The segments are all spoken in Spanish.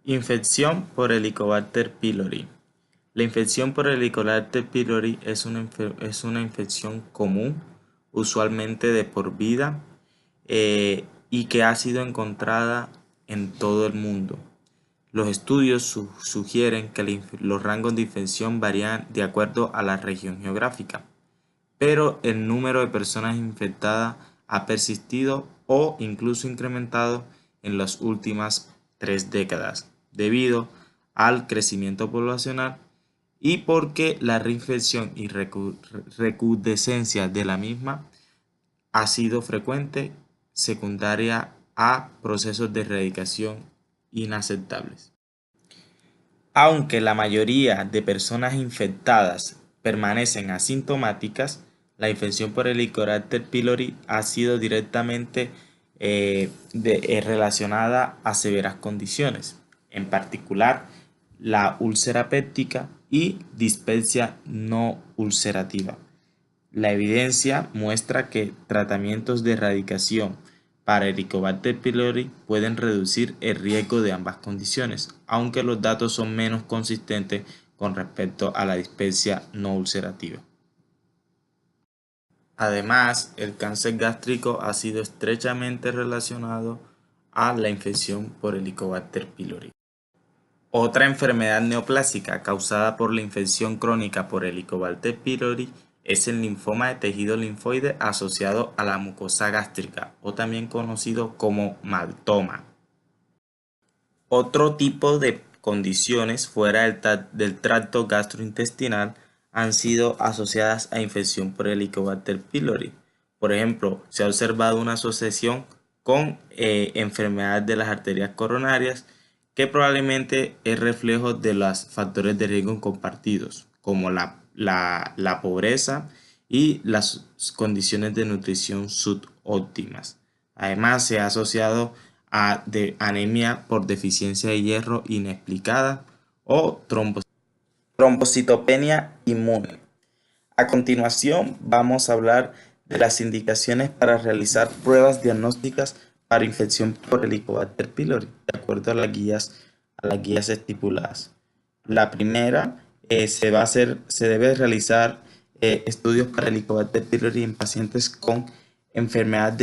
Infección por Helicobacter pylori. La infección por Helicobacter pylori es una infección común, usualmente de por vida, y que ha sido encontrada en todo el mundo. Los estudios sugieren que los rangos de infección varían de acuerdo a la región geográfica, pero el número de personas infectadas ha persistido o incluso incrementado en las últimas 3 décadas, debido al crecimiento poblacional y porque la reinfección y recrudescencia de la misma ha sido frecuente, secundaria a procesos de erradicación inaceptables. Aunque la mayoría de personas infectadas permanecen asintomáticas, la infección por Helicobacter pylori ha sido directamente relacionada a severas condiciones, en particular la úlcera péptica y dispepsia no ulcerativa. La evidencia muestra que tratamientos de erradicación para Helicobacter pylori pueden reducir el riesgo de ambas condiciones, aunque los datos son menos consistentes con respecto a la dispepsia no ulcerativa. Además, el cáncer gástrico ha sido estrechamente relacionado a la infección por Helicobacter pylori. Otra enfermedad neoplásica causada por la infección crónica por Helicobacter pylori es el linfoma de tejido linfoide asociado a la mucosa gástrica, o también conocido como maltoma. Otro tipo de condiciones fuera del tracto gastrointestinal han sido asociadas a infección por Helicobacter pylori. Por ejemplo, se ha observado una asociación con enfermedad de las arterias coronarias, que probablemente es reflejo de los factores de riesgo compartidos, como la pobreza y las condiciones de nutrición subóptimas. Además, se ha asociado de anemia por deficiencia de hierro inexplicada o trombocitopenia inmune. A continuación, vamos a hablar de las indicaciones para realizar pruebas diagnósticas para infección por Helicobacter pylori, de acuerdo a las guías estipuladas. La primera, se debe realizar estudios para Helicobacter pylori en pacientes con enfermedad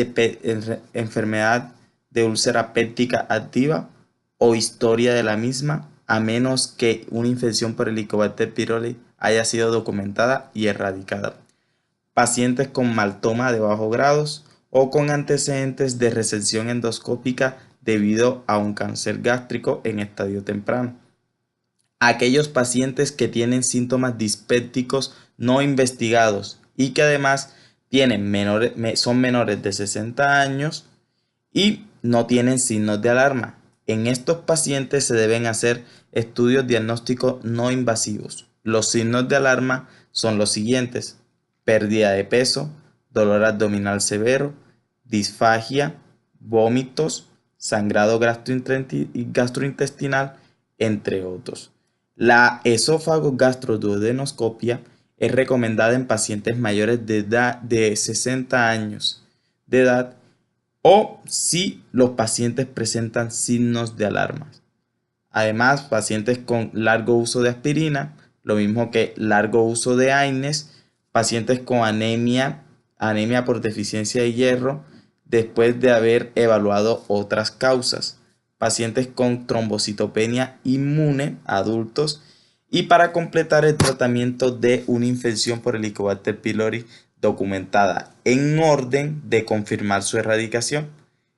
de úlcera péptica activa o historia de la misma, a menos que una infección por Helicobacter pylori haya sido documentada y erradicada. Pacientes con maltoma de bajos grados o con antecedentes de resección endoscópica debido a un cáncer gástrico en estadio temprano. Aquellos pacientes que tienen síntomas dispépticos no investigados y que además son menores de 60 años y no tienen signos de alarma. En estos pacientes se deben hacer estudios diagnósticos no invasivos. Los signos de alarma son los siguientes: pérdida de peso, dolor abdominal severo, disfagia, vómitos, sangrado gastrointestinal, entre otros. La esófago-gastroduodenoscopia es recomendada en pacientes mayores de 60 años de edad o si los pacientes presentan signos de alarma. Además, pacientes con largo uso de aspirina, lo mismo que largo uso de AINES, pacientes con anemia por deficiencia de hierro, después de haber evaluado otras causas, pacientes con trombocitopenia inmune, adultos, y para completar el tratamiento de una infección por Helicobacter pylori documentada en orden de confirmar su erradicación.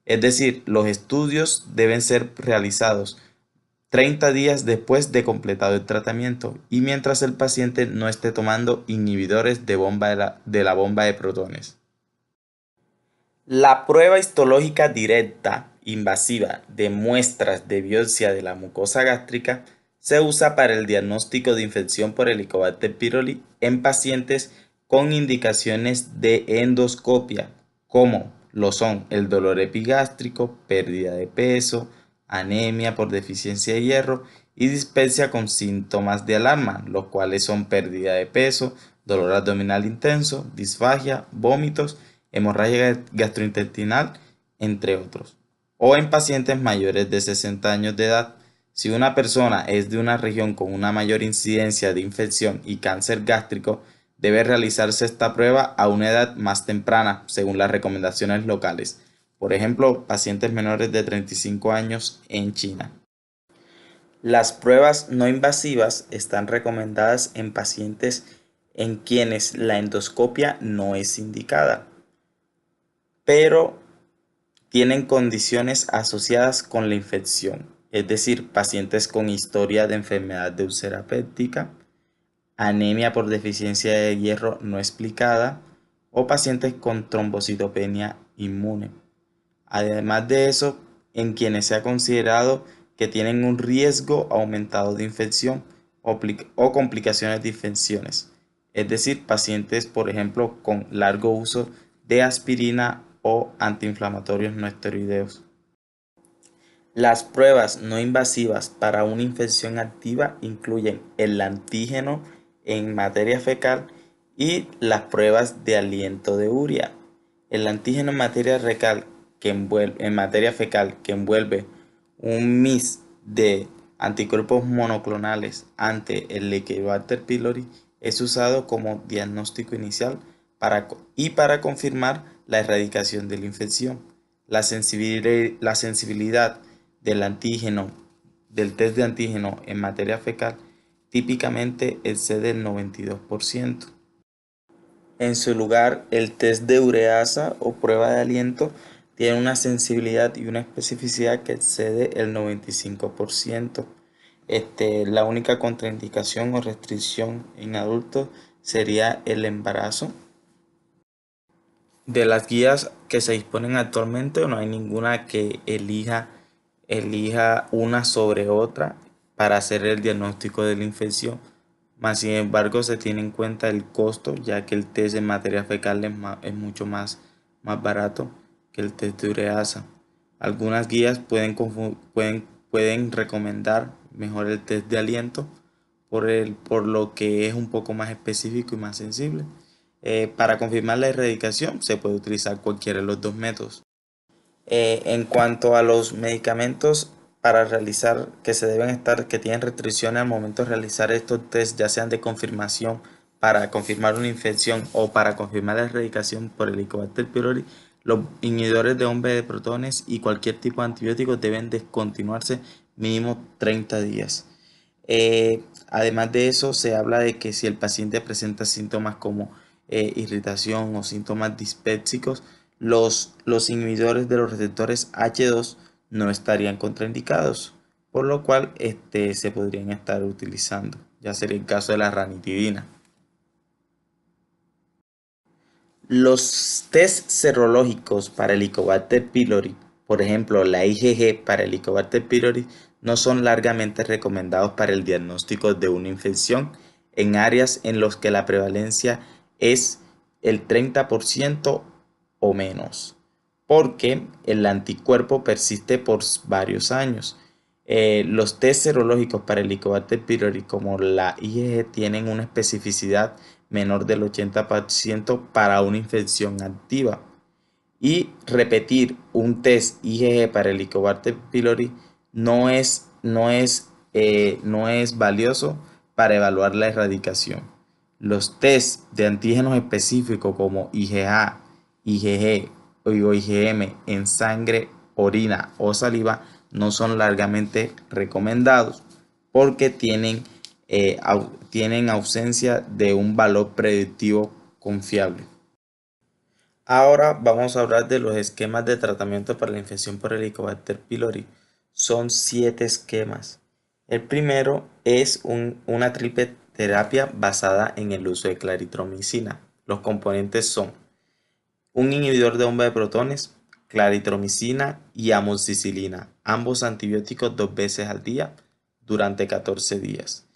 Es decir, los estudios deben ser realizados 30 días después de completado el tratamiento y mientras el paciente no esté tomando inhibidores de la bomba de protones. La prueba histológica directa invasiva de muestras de biopsia de la mucosa gástrica se usa para el diagnóstico de infección por Helicobacter pylori en pacientes con indicaciones de endoscopia, como lo son el dolor epigástrico, pérdida de peso, anemia por deficiencia de hierro y dispepsia con síntomas de alarma, los cuales son pérdida de peso, dolor abdominal intenso, disfagia, vómitos, hemorragia gastrointestinal, entre otros. O en pacientes mayores de 60 años de edad, Si una persona es de una región con una mayor incidencia de infección y cáncer gástrico, debe realizarse esta prueba a una edad más temprana, según las recomendaciones locales. Por ejemplo, pacientes menores de 35 años en China. Las pruebas no invasivas están recomendadas en pacientes en quienes la endoscopia no es indicada, pero tienen condiciones asociadas con la infección, es decir, pacientes con historia de enfermedad de úlcera péptica, anemia por deficiencia de hierro no explicada o pacientes con trombocitopenia inmune. Además de eso, en quienes se ha considerado que tienen un riesgo aumentado de infección o complicaciones de infecciones, es decir, pacientes, por ejemplo, con largo uso de aspirina o antiinflamatorios no esteroideos. Las pruebas no invasivas para una infección activa incluyen el antígeno en materia fecal y las pruebas de aliento de urea. El antígeno en materia fecal que envuelve un mix de anticuerpos monoclonales ante el Helicobacter pylori es usado como diagnóstico inicial para confirmar la erradicación de la infección. La sensibilidad del antígeno, del test de antígeno en materia fecal típicamente excede el 92%. En su lugar, el test de ureasa o prueba de aliento tiene una sensibilidad y una especificidad que excede el 95%. La única contraindicación o restricción en adultos sería el embarazo. De las guías que se disponen actualmente, no hay ninguna que elija una sobre otra para hacer el diagnóstico de la infección. Más sin embargo, se tiene en cuenta el costo, ya que el test en materia fecal es mucho más barato que el test de ureasa. Algunas guías pueden recomendar mejor el test de aliento por lo que es un poco más específico y más sensible. Para confirmar la erradicación se puede utilizar cualquiera de los dos métodos. En cuanto a los medicamentos para realizar que tienen restricciones al momento de realizar estos test, ya sean de confirmación para confirmar una infección o para confirmar la erradicación por el Helicobacter pylori, los inhibidores de bomba de protones y cualquier tipo de antibióticos deben descontinuarse mínimo 30 días. Además de eso, se habla de que si el paciente presenta síntomas como irritación o síntomas dispépticos, los inhibidores de los receptores H2 no estarían contraindicados, por lo cual se podrían estar utilizando. Ya sería el caso de la ranitidina. Los test serológicos para el Helicobacter pylori, por ejemplo la IgG para el Helicobacter pylori, no son largamente recomendados para el diagnóstico de una infección en áreas en las que la prevalencia es el 30% o menos, porque el anticuerpo persiste por varios años. Los test serológicos para el Helicobacter pylori como la IgG tienen una especificidad menor del 80% para una infección activa. Y repetir un test IgG para el Helicobacter pylori no es valioso para evaluar la erradicación. Los test de antígenos específicos como IgA, IgG o IgM en sangre, orina o saliva no son largamente recomendados porque tienen ausencia de un valor predictivo confiable. Ahora vamos a hablar de los esquemas de tratamiento para la infección por Helicobacter pylori. Son 7 esquemas. El primero es una triple terapia basada en el uso de claritromicina. Los componentes son un inhibidor de bomba de protones, claritromicina y amoxicilina, ambos antibióticos 2 veces al día durante 14 días.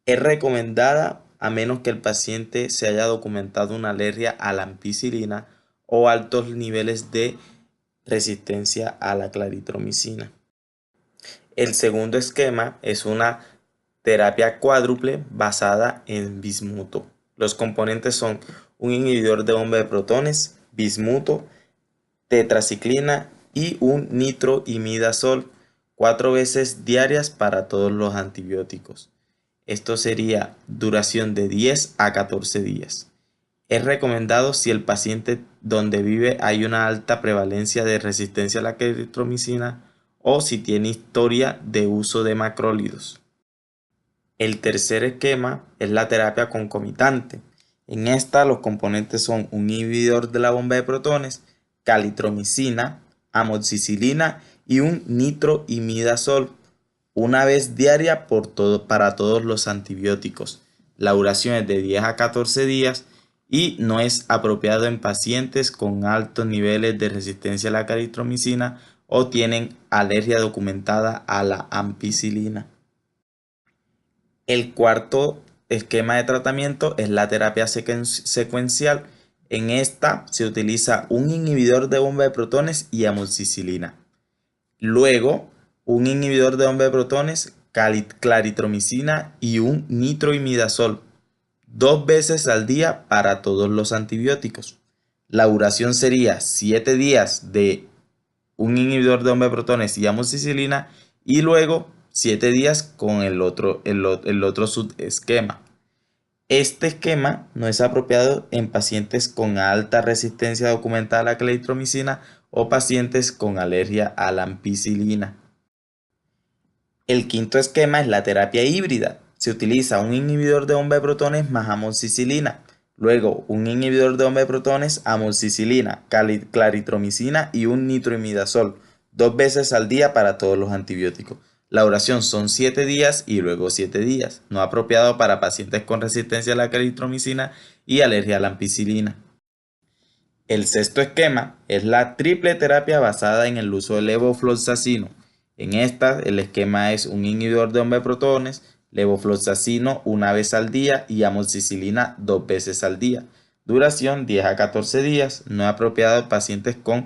Es recomendada a menos que el paciente se haya documentado una alergia a la ampicilina o altos niveles de resistencia a la claritromicina. El segundo esquema es una terapia cuádruple basada en bismuto. Los componentes son un inhibidor de bomba de protones, bismuto, tetraciclina y un nitroimidazol 4 veces diarias para todos los antibióticos. Esto sería duración de 10 a 14 días. Es recomendado si el paciente donde vive hay una alta prevalencia de resistencia a la claritromicina o si tiene historia de uso de macrólidos. El tercer esquema es la terapia concomitante. En esta los componentes son un inhibidor de la bomba de protones, calitromicina, amoxicilina y un nitroimidazol, una vez diaria para todos los antibióticos. La duración es de 10 a 14 días y no es apropiado en pacientes con altos niveles de resistencia a la calitromicina o tienen alergia documentada a la ampicilina. El cuarto esquema de tratamiento es la terapia secuencial. En esta se utiliza un inhibidor de bomba de protones y amoxicilina. Luego, un inhibidor de bomba de protones, claritromicina y un nitroimidazol, 2 veces al día para todos los antibióticos. La duración sería 7 días de un inhibidor de bomba de protones y amoxicilina y luego 7 días con el otro subesquema. Este esquema no es apropiado en pacientes con alta resistencia documentada a la claritromicina o pacientes con alergia a la ampicilina. El quinto esquema es la terapia híbrida. Se utiliza un inhibidor de bomba de protones más amoxicilina. Luego, un inhibidor de bomba de protones, amoxicilina, claritromicina y un nitroimidazol, 2 veces al día para todos los antibióticos. La duración son 7 días y luego 7 días, no apropiado para pacientes con resistencia a la claritromicina y alergia a la ampicilina. El sexto esquema es la triple terapia basada en el uso del levofloxacino. En esta, el esquema es un inhibidor de bomba de protones, levofloxacino una vez al día y amoxicilina 2 veces al día. Duración 10 a 14 días, no apropiado en pacientes con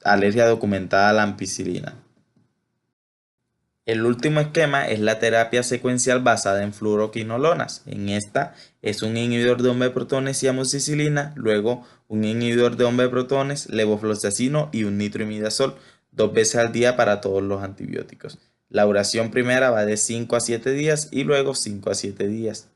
alergia documentada a la ampicilina. El último esquema es la terapia secuencial basada en fluoroquinolonas. En esta es un inhibidor de bomba de protones y amoxicilina, luego un inhibidor de bomba de protones, levofloxacino y un nitroimidazol, 2 veces al día para todos los antibióticos. La duración primera va de 5 a 7 días y luego 5 a 7 días.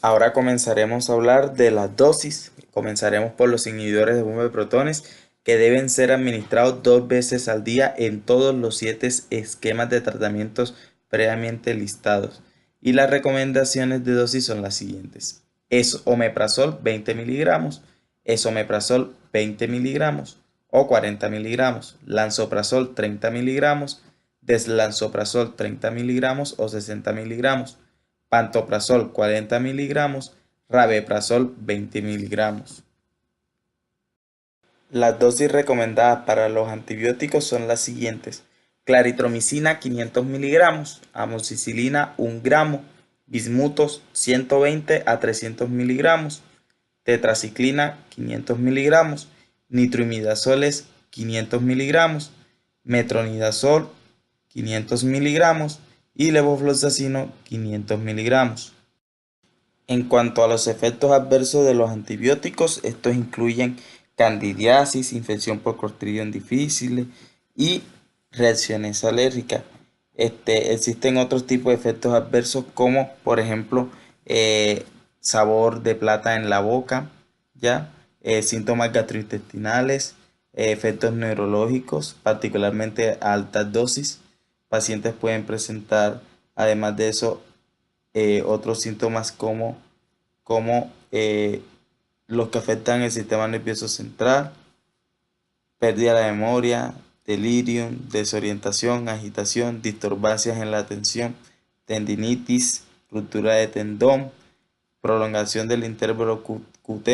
Ahora comenzaremos a hablar de las dosis. Comenzaremos por los inhibidores de bomba de protones que deben ser administrados 2 veces al día en todos los 7 esquemas de tratamientos previamente listados. Y las recomendaciones de dosis son las siguientes. Esomeprazol 20 miligramos, esomeprazol 20 miligramos o 40 miligramos, lansoprazol 30 miligramos, deslansoprazol 30 miligramos o 60 miligramos, pantoprazol 40 miligramos, rabeprazol 20 miligramos. Las dosis recomendadas para los antibióticos son las siguientes: claritromicina 500 miligramos, amoxicilina 1 gramo, bismutos 120 a 300 miligramos, tetraciclina 500 miligramos, nitroimidazoles 500 miligramos, metronidazol 500 miligramos y levofloxacino 500 miligramos. En cuanto a los efectos adversos de los antibióticos, estos incluyen candidiasis, infección por Clostridium difficile y reacciones alérgicas. Existen otros tipos de efectos adversos como por ejemplo sabor de plata en la boca, ¿ya? Síntomas gastrointestinales, efectos neurológicos, particularmente a altas dosis. Pacientes pueden presentar, además de eso, otros síntomas como los que afectan el sistema nervioso central, pérdida de la memoria, delirium, desorientación, agitación, disturbancias en la atención, tendinitis, ruptura de tendón, prolongación del intervalo QT,